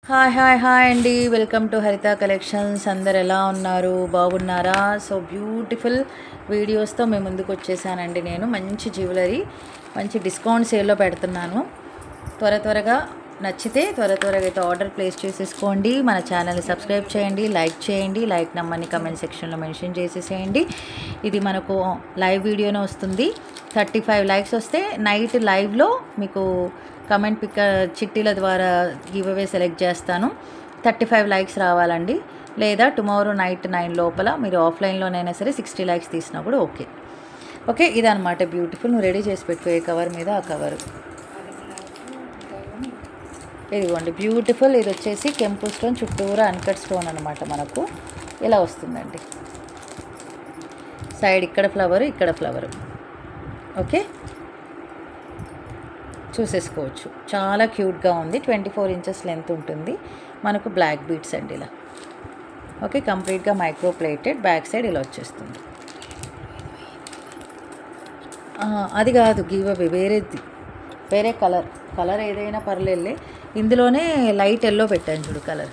Hi hi hi అండి, welcome to హరిత collections. అందరు ఎలా ఉన్నారు? బాగున్నారా? సో బ్యూటిఫుల్ వీడియోస్తో మేము ముందుకు వచ్చేసానండి. నేను మంచి జ్యువెలరీ మంచి డిస్కౌంట్ సేల్లో పెడుతున్నాను. త్వరగా నచ్చితే త్వరగా అయితే ఆర్డర్ ప్లేస్ చేసేసుకోండి. మన ఛానల్ని సబ్స్క్రైబ్ చేయండి, లైక్ చేయండి. లైక్ నెంబర్ని కమెంట్ సెక్షన్లో మెన్షన్ చేసేసేయండి. ఇది మనకు లైవ్ వీడియోనే వస్తుంది. 35 లైక్స్ వస్తే నైట్ లైవ్లో మీకు కమెంట్ పిక్ చిట్టీల ద్వారా గివ్ అవే సెలెక్ట్ చేస్తాను. 35 లైక్స్ రావాలండి. లేదా టుమారో నైట్ 9 లోపల మీరు ఆఫ్లైన్లోనైనా సరే 60 లైక్స్ తీసినా కూడా ఓకే. ఇదనమాట బ్యూటిఫుల్. నువ్వు రెడీ చేసి పెట్టుకో ఏ కవర్ మీద ఆ కవరు. ఇదిగోండి బ్యూటిఫుల్. ఇది వచ్చేసి కెంపు స్టోన్ చుట్టూరా అన్కట్ స్టోన్ అనమాట. మనకు ఇలా వస్తుందండి. సైడ్ ఇక్కడ ఫ్లవరు, ఇక్కడ ఫ్లవరు. ఓకే, చూసేసుకోవచ్చు. చాలా క్యూట్గా ఉంది. 24 ఇంచెస్ లెంత్ ఉంటుంది. మనకు బ్లాక్ బీట్స్ అండి ఇలా. ఓకే, కంప్లీట్గా మైక్రో ప్లేటెడ్. బ్యాక్ సైడ్ ఇలా వచ్చేస్తుంది. అది కాదు గివ్ అవే, వేరే కలర్ ఏదైనా పర్లేదులే. ఇందులోనే లైట్ ఎల్లో పెట్టాను చూడు కలర్,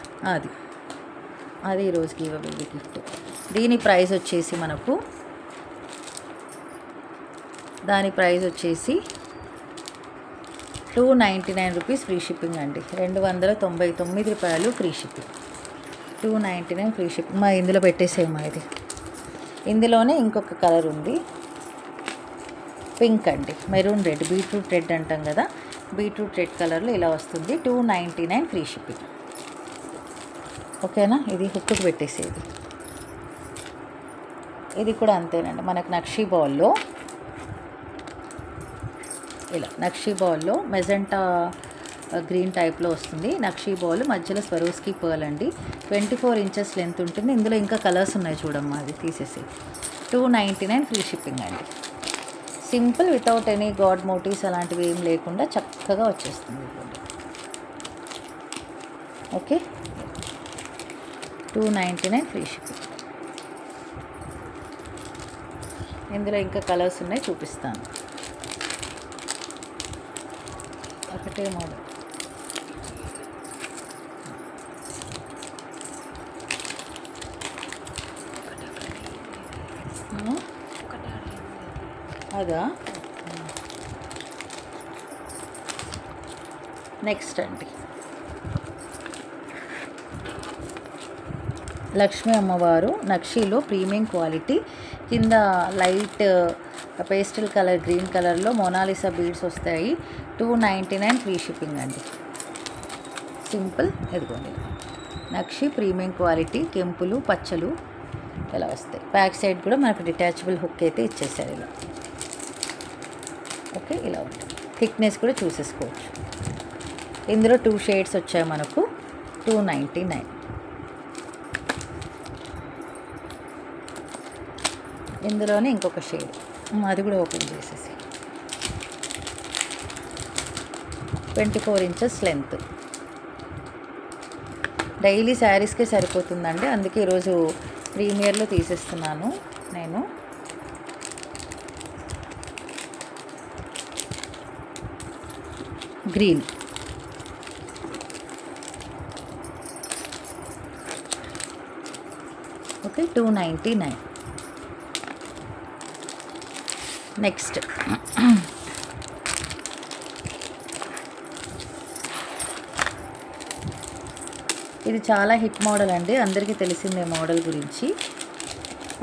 అది ఈరోజు గివ్ అవే గిఫ్ట్. దీని ప్రైస్ వచ్చేసి మనకు 299 రూపీస్ ఫ్రీ షిప్పింగ్ అండి. 299 రూపాయలు ఫ్రీ షిప్పింగ్. 299 free shipping. ఇందులో పెట్టేసేమా ఇది. ఇందులోనే ఇంకొక కలర్ ఉంది, పింక్ అండి, మెరూన్ రెడ్, బీట్రూట్ రెడ్ అంటాం కదా. బీట్రూట్ రెడ్ కలర్లో ఇలా వస్తుంది. 299 ఫ్రీ షిప్పింగ్. ఓకేనా. ఇది హుక్కు పెట్టేసేది. ఇది కూడా అంతేనండి. మనకు నక్షీ బాల్లో ఇలా మెజెంటా గ్రీన్ టైప్లో వస్తుంది. నక్షీ బాల్ మధ్యలో స్వరోస్కి పర్ల్ అండి. 24 ఇంచెస్ లెంత్ ఉంటుంది. ఇందులో ఇంకా కలర్స్ ఉన్నాయి చూడమ్మా, అది తీసేసి. 299 ఫ్రీ షిప్పింగ్ అండి. Simple, without any god motives అలాంటివి ఏం లేకుండా చక్కగా వచ్చేస్తుంది. Okay, 299 free shipping. ఇందులో ఇంకా కలర్స్ ఉన్నాయి, చూపిస్తాను. ఒకటే మోడల్. అదా. నెక్స్ట్ అండి, లక్ష్మీ అమ్మవారు నక్షీలో ప్రీమియం క్వాలిటీ. కింద లైట్ పేస్టల్ కలర్ గ్రీన్ కలర్లో మోనాలిసా బీడ్స్ వస్తాయి. 299 ఫ్రీ షిప్పింగ్ అండి. సింపుల్. ఎదుగోండి నక్షి ప్రీమియం క్వాలిటీ. కెంపులు పచ్చలు ఇలా వస్తాయి. బ్యాక్ సైడ్ కూడా మనకు డిటాచబుల్ హుక్ అయితే ఇచ్చేసారు ఇలా. ఓకే, ఇలా ఉంటుంది. థిక్నెస్ కూడా చూసేసుకోవచ్చు. ఇందులో 2 షేడ్స్ వచ్చాయి మనకు. 299. ఇందులోనే ఇంకొక షేడ్, అది కూడా ఓపెన్ చేసేసి. 24 ఇంచెస్ లెంత్. డైలీ శారీస్కే సరిపోతుందండి. అందుకే ఈరోజు ప్రీమియర్లో తీసేస్తున్నాను నేను. గ్రీన్. ఓకే, 299. నెక్స్ట్ ఇది చాలా హిట్ మోడల్ అండి, అందరికీ తెలిసిందే మోడల్ గురించి.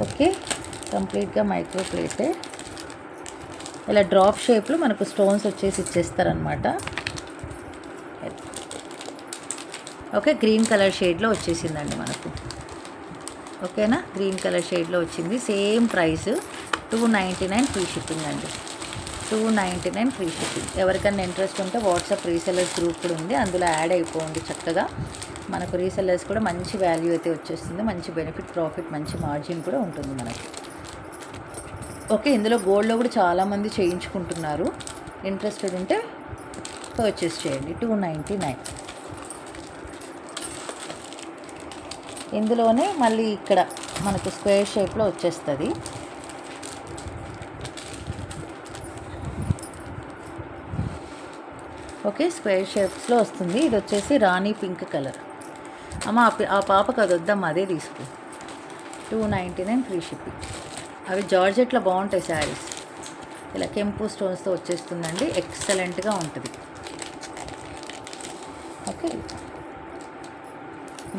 ఓకే, కంప్లీట్గా మైక్రో ప్లేటెడ్. ఇలా డ్రాప్ షేప్లో మనకు స్టోన్స్ వచ్చేసి ఇచ్చేస్తారనమాట. ఓకే, గ్రీన్ కలర్ షేడ్లో వచ్చేసిందండి మనకు. ఓకేనా, గ్రీన్ కలర్ షేడ్లో వచ్చింది. సేమ్ ప్రైస్ 299 ఫ్రీ షిప్పింగ్ అండి. 299 ఫ్రీ షిప్పింగ్. ఎవరికైనా ఇంట్రెస్ట్ ఉంటే వాట్సాప్ రీసెల్లర్స్ గ్రూప్ కూడా ఉంది, అందులో యాడ్ అయిపోండి. చక్కగా మనకు రీసెల్లర్స్ కూడా మంచి వాల్యూ అయితే వచ్చేస్తుంది. మంచి బెనిఫిట్, ప్రాఫిట్, మంచి మార్జిన్ కూడా ఉంటుంది మనకి. ఓకే, ఇందులో గోల్డ్లో కూడా చాలామంది చేయించుకుంటున్నారు. ఇంట్రెస్టెడ్ ఉంటే పర్చేస్ చేయండి. 299. ఇందులోనే మళ్ళీ ఇక్కడ మనకు స్క్వేర్ షేప్లో వచ్చేస్తుంది. ఓకే, స్క్వేర్ షేప్స్లో వస్తుంది. ఇది వచ్చేసి రాణి పింక్ కలర్. అమ్మ ఆ పాపకు అది వద్దమ్మా, అదే తీసుకో. 299 ఫ్రీ షిప్పింగ్. అవి జార్జెట్లో బాగుంటాయి శారీస్. ఇలా కెంపు స్టోన్స్తో వచ్చేస్తుందండి, ఎక్సలెంట్గా ఉంటుంది. ఓకే,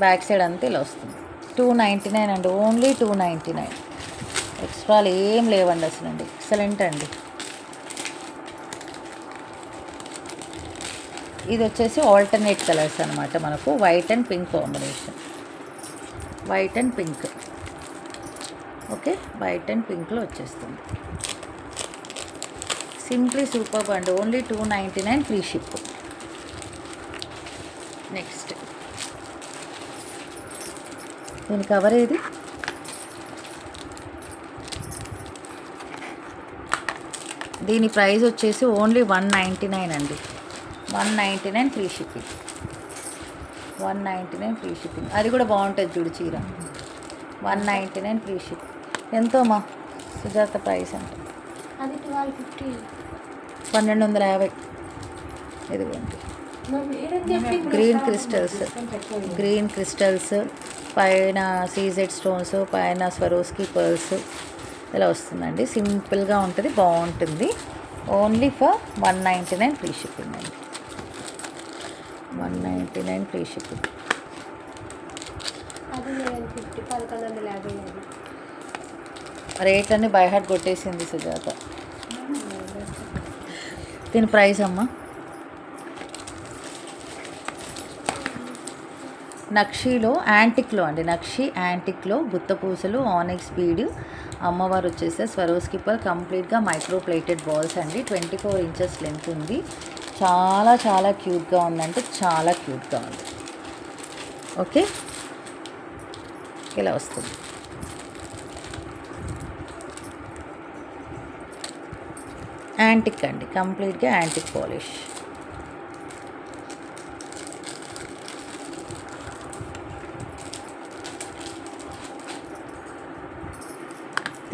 బ్యాక్ సైడ్ అంతా ఇలా వస్తుంది. 299 అండి, ఓన్లీ 299. ఎక్స్ట్రాలు ఏం లేవండి అసలు అండి, ఎక్సలెంట్ అండి. ఇది వచ్చేసి ఆల్టర్నేట్ కలర్స్ అనమాట, మనకు white and pink combination. White and pink. Okay, white and పింక్లో వచ్చేస్తుంది. సింప్లీ సూపర్ అండి, ఓన్లీ 299 ఫ్రీ షిప్. నెక్స్ట్ దీని కవర్ ఏది? దీని ప్రైస్ వచ్చేసి ఓన్లీ 199 అండి. 199 ఫ్రీ షిప్పింగ్. 199 free shipping. అది కూడా బాగుంటుంది చూడు చీర. 199 ఫ్రీ షిప్. ఎంతోమా సుజాత ప్రైస్ అంటే? అది 1250. 1250. ఇదిగోండి, గ్రీన్ క్రిస్టల్స్ పైన సీజెడ్ స్టోన్స్, పైన స్వరోస్కి పర్ల్స్ ఇలా వస్తుందండి. సింపుల్గా ఉంటుంది, బాగుంటుంది. ఓన్లీ ఫర్ 199 ఫ్రీ షిప్పింగ్ అండి. 199 ఫ్రీ షిప్పింగ్. రేట్లన్నీ బై హార్ట్ కొట్టేసింది సుజాత. దీని ప్రైస్ అమ్మా? నక్షీలో యాంటిక్లో అండి, నక్షి యాంటిక్లో గుత్తపూసలు, ఆనిక్స్ బీడ్, అమ్మవారు వచ్చేసి స్వరోస్కి పర్, కంప్లీట్గా మైక్రో ప్లేటెడ్ బాల్స్ అండి. 24 ఇంచెస్ లెంత్ ఉంది. చాలా చాలా క్యూట్గా ఉందంటే చాలా క్యూట్గా ఉంది. ఓకే, ఇలా వస్తుంది. యాంటిక్ అండి, కంప్లీట్గా యాంటిక్ పాలిష్.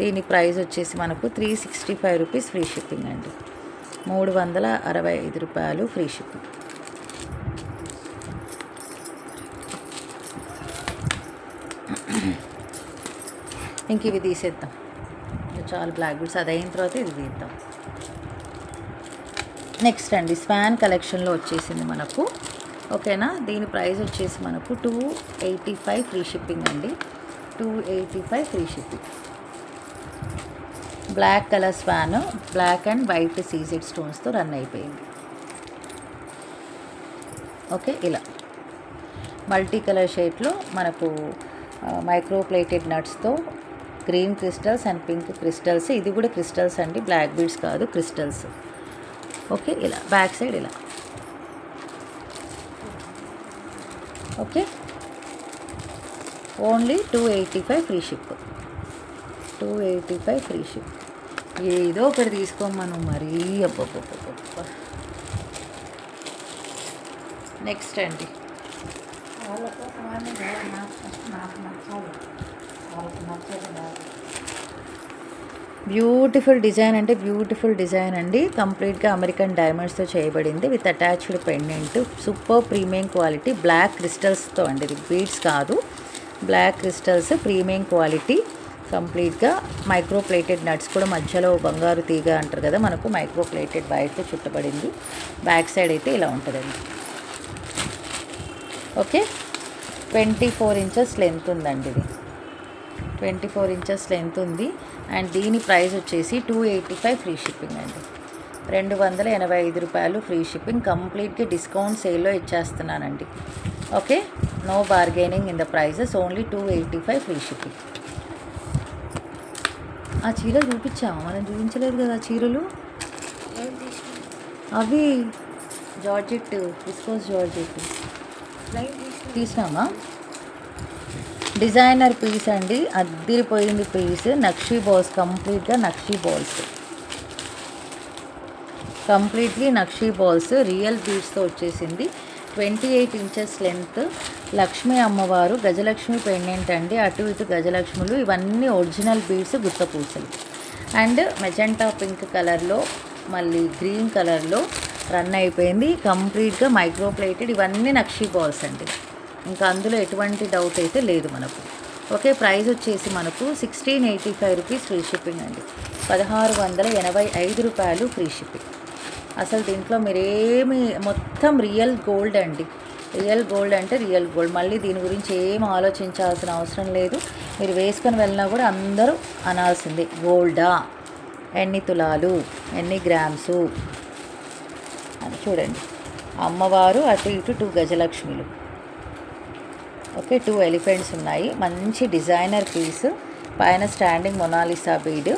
దీని ప్రైస్ వచ్చేసి మనకు 365 రూపీస్ ఫ్రీ షిప్పింగ్ అండి. 365 రూపాయలు ఫ్రీ షిప్పింగ్. ఇంక ఇవి తీసేద్దాం చాలా, బ్లాక్ బీడ్స్ అది అయిన తర్వాత ఇది తీద్దాం. నెక్స్ట్ అండి స్వాన్ కలెక్షన్లో వచ్చేసింది మనకు. ఓకేనా, దీని ప్రైస్ వచ్చేసి మనకు 285 ఫ్రీ షిప్పింగ్ అండి. 285 free shipping. Black colour swan, black and white CZ స్టోన్స్తో రన్ అయిపోయింది. ఓకే, ఇలా మల్టీ కలర్ షేడ్లో మనకు మైక్రో ప్లేటెడ్ నట్స్తో green crystals and pink crystals. ఇది కూడా క్రిస్టల్స్ అండి, బ్లాక్ బీడ్స్ కాదు, క్రిస్టల్స్. ఓకే, ఇలా బ్యాక్ సైడ్ ఇలా. Okay, only 285 free ship. 285 free ship. ఏదో ఒకటి తీసుకోమను మరీ. అబ్బబ్బబ్బబ్బ. నెక్స్ట్ అండి బ్యూటిఫుల్ డిజైన్ అంటే బ్యూటిఫుల్ డిజైన్ అండి. కంప్లీట్గా అమెరికన్ డైమండ్స్తో చేయబడింది with attached pendant. Super premium quality black క్రిస్టల్స్తో అండి, ఇది బీడ్స్ కాదు, బ్లాక్ క్రిస్టల్స్ ప్రీమియం క్వాలిటీ. కంప్లీట్గా మైక్రో ప్లేటెడ్ నట్స్ కూడా మధ్యలో బంగారు తీగ అంటారు కదా, మనకు మైక్రో ప్లేటెడ్ వైట్తో చుట్టబడింది. బ్యాక్ సైడ్ అయితే ఇలా ఉంటుందండి. ఓకే, 24 ఇంచెస్ లెంత్ ఉందండి. ఇది 24 ఇంచెస్ లెంత్ ఉంది. అండ్ దీని ప్రైస్ వచ్చేసి 285 ఫ్రీ షిప్పింగ్ అండి. 285 రూపాయలు ఫ్రీ షిప్పింగ్. కంప్లీట్గా డిస్కౌంట్ సేల్లో ఇచ్చేస్తున్నానండి. Okay, no bargaining in the prices, only 285 free shipping. ఆ చీర చూపించాము, మనం చూపించలేదు కదా చీరలు. అవి జార్జెట్, విస్కోస్ జార్జెట్ తీసినామా? డిజైనర్ పీస్ అండి, అద్దిరిపోయింది పీస్. నక్షీ బాల్స్, కంప్లీట్గా నక్షీ బాల్స్, కంప్లీట్లీ నక్షీ బాల్స్ రియల్ బీడ్స్తో వచ్చేసింది. 28 ఇంచెస్ లెంత్. లక్ష్మీ అమ్మవారు, గజలక్ష్మి పెండెంట్ అండి, అటు ఇటు గజలక్ష్ములు. ఇవన్నీ ఒరిజినల్ బీడ్స్, గుత్తపూసలు. అండ్ మెజెంటా పింక్ కలర్లో, మళ్ళీ గ్రీన్ కలర్లో రన్ అయిపోయింది. కంప్లీట్గా మైక్రో ప్లేటెడ్, ఇవన్నీ నక్షీ బాల్స్ అండి. ఇంకా అందులో ఎటువంటి డౌట్ అయితే లేదు మనకు. ఓకే, ప్రైస్ వచ్చేసి మనకు 1685 రూపీస్ ఫ్రీ షిప్పింగ్ అండి. 1685 రూపాయలు ఫ్రీ షిప్పింగ్. అసలు దీంట్లో మీరేమి, మొత్తం రియల్ గోల్డ్ అండి. రియల్ గోల్డ్ అంటే రియల్ గోల్డ్. మళ్ళీ దీని గురించి ఏం ఆలోచించాల్సిన అవసరం లేదు. మీరు వేసుకొని వెళ్ళినా కూడా అందరూ అనాల్సిందే, గోల్డా, ఎన్ని తులాలు, ఎన్ని గ్రామ్సు అని. చూడండి, అమ్మవారు అటు ఇటు 2 గజలక్ష్మిలు. ఓకే, 2 ఎలిఫెంట్స్ ఉన్నాయి. మంచి డిజైనర్ పీస్, పైన స్టాండింగ్ మొనాలిసా బీడ్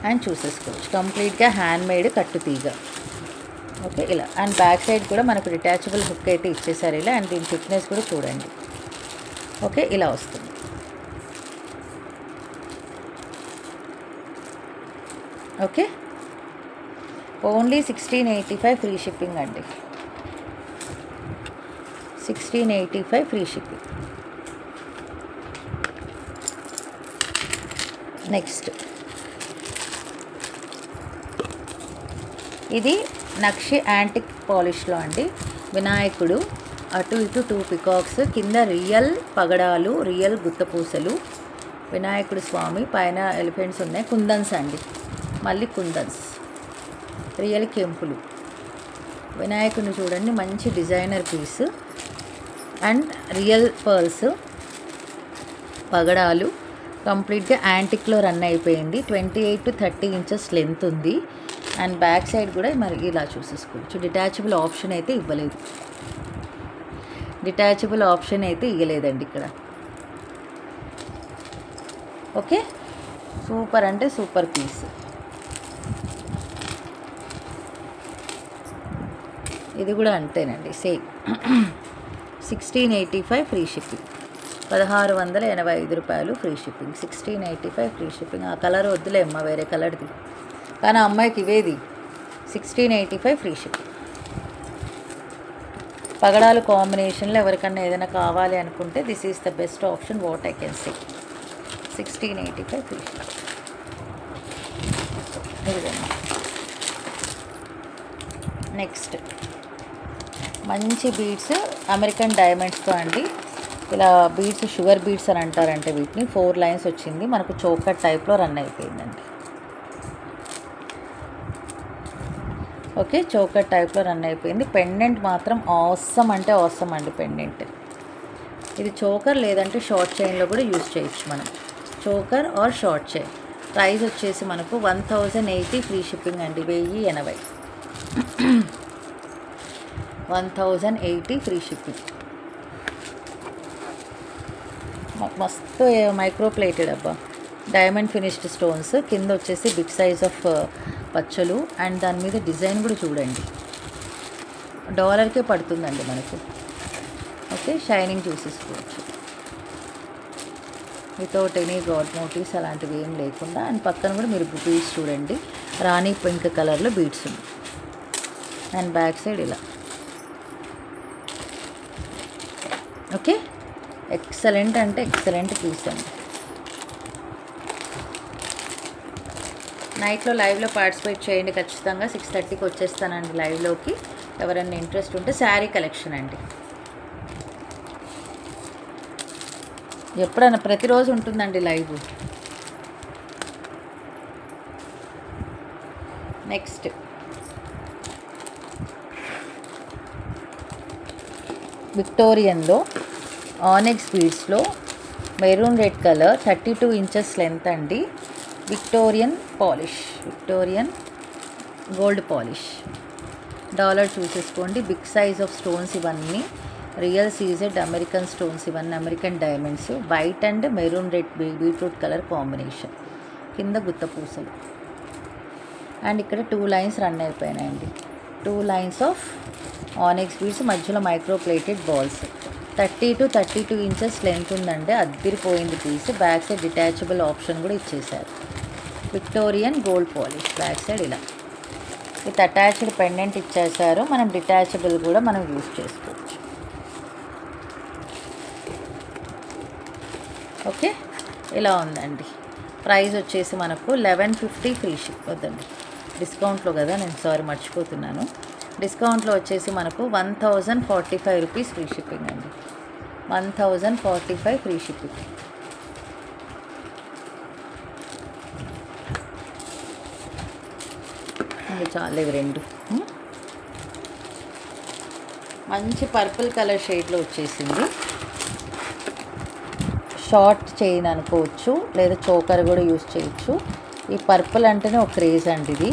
అండ్ చూసేసుకోవచ్చు. కంప్లీట్గా హ్యాండ్ మేడ్ కట్టు తీగ. ఓకే, ఇలా. అండ్ బ్యాక్ సైడ్ కూడా మనకు డిటాచబుల్ హుక్ అయితే ఇచ్చేసారు ఇలా. అండ్ దీని థిక్నెస్ కూడా చూడండి. ఓకే, ఇలా వస్తుంది. ఓకే, ఓన్లీ 1685 ఫ్రీ షిప్పింగ్ అండి. 1685 ఫ్రీ షిప్పింగ్. నెక్స్ట్ ఇది నక్షి యాంటిక్ పాలిష్లో అండి. వినాయకుడు అటు ఇటు 2 పికాక్స్, కింద రియల్ పగడాలు, రియల్ గుత్తపూసలు, వినాయకుడు స్వామి, పైన ఎలిఫెంట్స్ ఉన్నాయి. కుందన్స్ అండి, మళ్ళీ కుందన్స్, రియల్ కెంపులు. వినాయకుడిని చూడండి, మంచి designer piece and real pearls, పగడాలు. కంప్లీట్గా యాంటిక్లో రన్ అయిపోయింది. 28 to 30 ఇంచెస్ లెంత్ ఉంది. అండ్ బ్యాక్ సైడ్ కూడా మరి ఇలా చూసేసుకోవచ్చు. డిటాచబుల్ ఆప్షన్ అయితే ఇవ్వలేదు, డిటాచబుల్ ఆప్షన్ అయితే ఇవ్వలేదండి ఇక్కడ. ఓకే, సూపర్ అంటే సూపర్ పీస్. ఇది కూడా అంతేనండి, సేమ్. 1685 free shipping. 1685 రూపాయలు ఫ్రీ షిప్పింగ్. 1685 free shipping. ఆ కలర్ వద్దులే అమ్మ, వేరే కలర్ది. కానీ ఆ అమ్మాయికి ఇవేది 1685 ఫ్రీ షిప్పింగ్. పగడాలు కాంబినేషన్లో ఎవరికన్నా ఏదైనా కావాలి అనుకుంటే this is the best option what I can say. 1685 free shipping. ఇదిగోమ్మా. నెక్స్ట్ మంచి బీడ్స్, అమెరికన్ డైమండ్స్తో అండి. ఇలా బీడ్స్, షుగర్ బీడ్స్ అని అంటారంటే వీటిని. 4 లైన్స్ వచ్చింది మనకు, చోకర్ టైప్లో రన్ అయిపోయిందండి. ఓకే, చోకర్ టైప్లో రన్ అయిపోయింది. పెండెంట్ మాత్రం ఆసమ్ అంటే ఆసమ్ అండి పెండెంట్. ఇది చోకర్ లేదంటే షార్ట్ చైన్లో కూడా యూజ్ చేయొచ్చు మనం, choker or short chain. Price వచ్చేసి మనకు 1080 ఫ్రీ షిప్పింగ్ అండి. 1080. 1080 ఫ్రీ షిప్పింగ్. మస్తు మైక్రో ప్లేటెడ్ అబ్బా, డైమండ్ ఫినిష్డ్ స్టోన్స్, కింద వచ్చేసి బిగ్ సైజ్ ఆఫ్ పచ్చలు. అండ్ దాని మీద డిజైన్ కూడా చూడండి, $1కే పడుతుందండి మనకు. ఓకే, షైనింగ్ చూసేసుకోవచ్చు వితౌట్ ఎనీ గాడ్ మోటివ్స్ అలాంటివి ఏం లేకుండా. అండ్ పక్కన కూడా మీరు బీడ్స్ చూడండి, రాణి పింక్ కలర్లో బీడ్స్ ఉంది. అండ్ బ్యాక్ సైడ్ ఇలా. ఓకే, ఎక్సలెంట్ అంటే ఎక్సలెంట్ పీస్ అండి. నైట్లో లైవ్లో పార్టిసిపేట్ చేయండి ఖచ్చితంగా. 6:30కి వచ్చేస్తానండి లైవ్లోకి. ఎవరైనా ఇంట్రెస్ట్ ఉంటే శారీ కలెక్షన్ అండి. ఎప్పుడైనా ప్రతిరోజు ఉంటుందండి లైవ్. నెక్స్ట్ విక్టోరియన్లో ఆనెక్స్ బీడ్స్లో maroon red colour, 32 inches length అండి. Victorian polish, Victorian gold polish. Dollar చూసేసుకోండి. బిగ్ సైజ్ ఆఫ్ స్టోన్స్ ఇవన్నీ, రియల్ సీజెడ్ అమెరికన్ స్టోన్స్ ఇవన్నీ, American diamonds. White and maroon red beetroot colour combination. కింద గుత్తపూసలు. And ఇక్కడ 2 lines run అయిపోయినాయండి. 2 lines of onyx beads, మధ్యలో micro plated balls. 30 to 32 inches length ఉందండి. అద్దిరిపోయింది piece. Back side detachable option కూడా ఇచ్చేసారు. Victorian gold polish. Back side ఇలా విత్ అటాచ్డ్ పెండెంట్ ఇచ్చేసారు. మనం డిటాచబుల్ కూడా మనం యూజ్ చేసుకోవచ్చు. ఓకే, ఇలా ఉందండి. ప్రైస్ వచ్చేసి మనకు 1150 ఫ్రీ షిప్. వద్దండి, డిస్కౌంట్లో కదా, నేను సారీ మర్చిపోతున్నాను. డిస్కౌంట్లో వచ్చేసి మనకు 1045 రూపీస్ ఫ్రీ షిప్పింగ్ అండి. 1045 ఫ్రీ షిప్పింగ్. ఇది చాలా, ఇవి రెండు మంచి పర్పుల్ కలర్ షేడ్లో వచ్చేసింది. షార్ట్ చైన్ అనుకోవచ్చు, లేదా చోకర్ కూడా యూస్ చేయొచ్చు. ఈ పర్పుల్ అంటేనే ఒక క్రేజ్ అండి. ఇది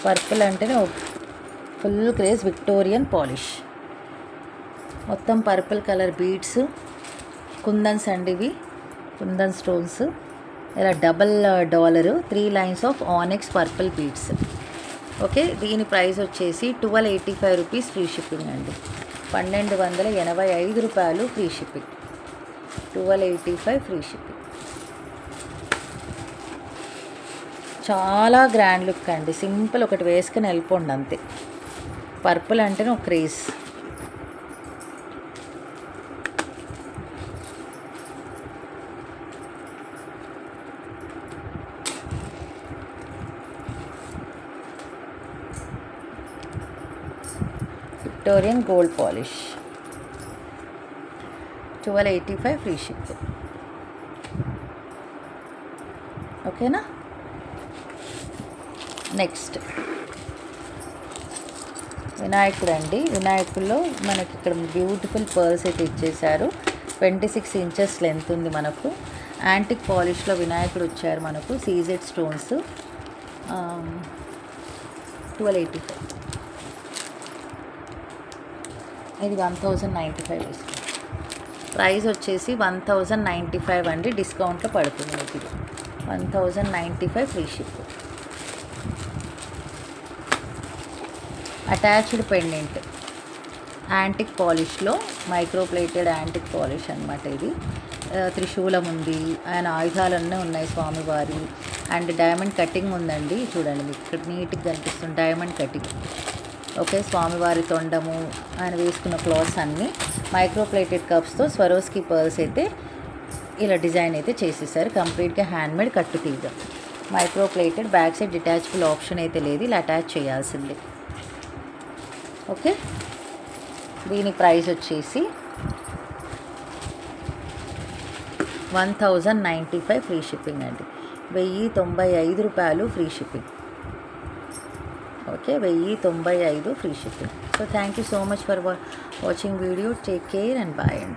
పర్పుల్ అంటేనే ఒక ఫుల్ క్రేజ్. విక్టోరియన్ పాలిష్, మొత్తం పర్పుల్ కలర్ బీడ్స్, కుందన్స్ అండి ఇవి, కుందన్ స్టోన్స్. ఇలా double dollar, 3 lines of onyx purple beads. Okay, దీని ప్రైస్ వచ్చేసి 1285 రూపీస్ ఫ్రీ షిప్పింగ్ అండి. 1285 రూపాయలు ఫ్రీ షిప్పింగ్. 1285 free shipping. చాలా గ్రాండ్ లుక్ అండి. సింపుల్, ఒకటి వేసుకొని వెళ్ళిపోండి అంతే. పర్పుల్ అంటేనే ఒక craze. Victorian gold polish, 1285 free ship. ఓకేనా. నెక్స్ట్ వినాయకుడు అండి. వినాయకుల్లో మనకి ఇక్కడ బ్యూటిఫుల్ పర్ల్స్ అయితే ఇచ్చేసారు. 26 ఇంచెస్ లెంత్ ఉంది మనకు. యాంటిక్ పాలిష్లో వినాయకుడు వచ్చారు మనకు. CZ stones, 1285. ఇది 1095 వేసుకోండి. ప్రైస్ వచ్చేసి 1095 అండి. డిస్కౌంట్లో పడుతుంది ఇది 1095 free ship. Attached pendant, antique పాలిష్లో, మైక్రోప్లేటెడ్ యాంటిక్ పాలిష్ అనమాట ఇది. త్రిశూలం ఉంది, ఆయన ఆయుధాలన్నీ ఉన్నాయి స్వామివారి. అండ్ డైమండ్ కటింగ్ ఉందండి, చూడండి మీకు ఇక్కడ నీట్గా కనిపిస్తుంది డైమండ్ కటింగ్. ఓకే, స్వామివారి తొండము, ఆయన వేసుకున్న క్లాత్స్ అన్నీ మైక్రోప్లేటెడ్ కప్స్తో స్వరోస్కి పర్ల్స్ అయితే ఇలా డిజైన్ అయితే చేసేసారు. కంప్లీట్గా హ్యాండ్మేడ్ కట్టు తీగ. Microplated, back side detachable option అయితే లేదు, ఇలా అటాచ్ చేయాల్సిందే. ఓకే, దీని ప్రైస్ వచ్చేసి 1095 ఫ్రీ షిప్పింగ్ అండి. 1095 రూపాయలు free shipping. Okay, 1095 free shipping. So thank you so much for watching video. Take care and bye అండి.